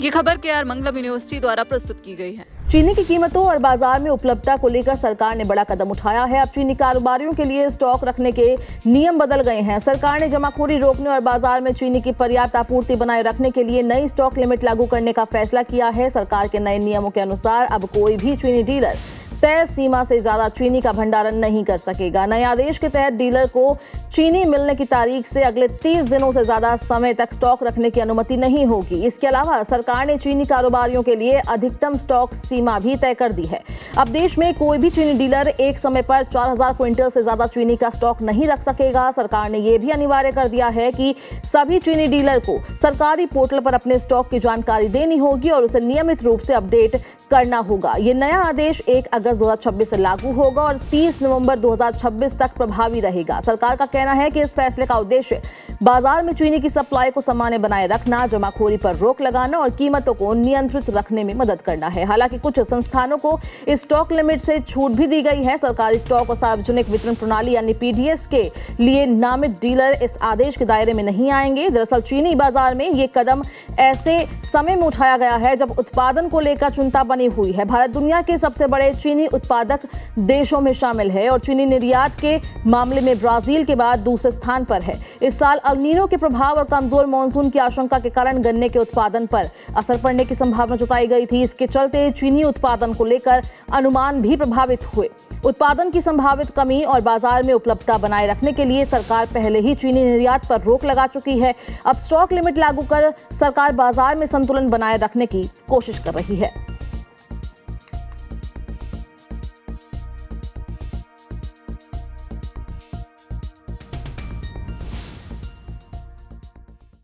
ये खबर KR मंगलम university द्वारा प्रस्तुत की गई है। चीनी की कीमतों और बाजार में उपलब्धता को लेकर सरकार ने बड़ा कदम उठाया है। अब चीनी कारोबारियों के लिए स्टॉक रखने के नियम बदल गए हैं। सरकार ने जमाखोरी रोकने और बाजार में चीनी की पर्याप्त आपूर्ति बनाए रखने के लिए नई स्टॉक लिमिट लागू करने का फैसला किया है। सरकार के नए नियमों के अनुसार अब कोई भी चीनी डीलर तय सीमा से ज्यादा चीनी का भंडारण नहीं कर सकेगा। नए आदेश के तहत डीलर को चीनी मिलने की तारीख से अगले 30 दिनों से ज्यादा समय तक स्टॉक रखने की अनुमति नहीं होगी। इसके अलावा सरकार ने चीनी कारोबारियों के लिए अधिकतम स्टॉक सीमा भी तय कर दी है। अब देश में कोई भी चीनी डीलर एक समय पर 4000 क्विंटल से ज्यादा चीनी का स्टॉक नहीं रख सकेगा। सरकार ने यह भी अनिवार्य कर दिया है कि सभी चीनी डीलर को सरकारी पोर्टल पर अपने स्टॉक की जानकारी देनी होगी और उसे नियमित रूप से अपडेट करना होगा। ये नया आदेश 1 अगस्त 2026 से लागू होगा और 30 नवंबर 2026 तक प्रभावी रहेगा। सरकार का कहना है कि इस फैसले का उद्देश्य बाजार में चीनी की सप्लाई को सामान्य बनाए रखना, जमाखोरी पर रोक लगाना और कीमतों को नियंत्रित रखने में मदद करना है। हालांकि कुछ संस्थानों को इस स्टॉक लिमिट से छूट भी दी गई है। सरकारी स्टॉक और सार्वजनिक वितरण प्रणाली यानी PDS के लिए नामित डीलर इस आदेश के दायरे में नहीं आएंगे। दरअसल चीनी बाजार में ये कदम ऐसे समय में उठाया गया है जब उत्पादन को लेकर चिंता बनी हुई है। भारत दुनिया के सबसे बड़े चीनी उत्पादक देशों में शामिल है और चीनी निर्यात के मामले में ब्राजील के बाद दूसरे स्थान पर है। इस साल अल नीनो के प्रभाव और कमजोर मानसून की आशंका के कारण गन्ने के उत्पादन पर असर पड़ने की संभावना जताई गई थी। इसके चलते चीनी उत्पादन को लेकर अनुमान भी प्रभावित हुए। उत्पादन की संभावित कमी और बाजार में उपलब्धता बनाए रखने के लिए सरकार पहले ही चीनी निर्यात पर रोक लगा चुकी है। अब स्टॉक लिमिट लागू कर सरकार बाजार में संतुलन बनाए रखने की कोशिश कर रही है।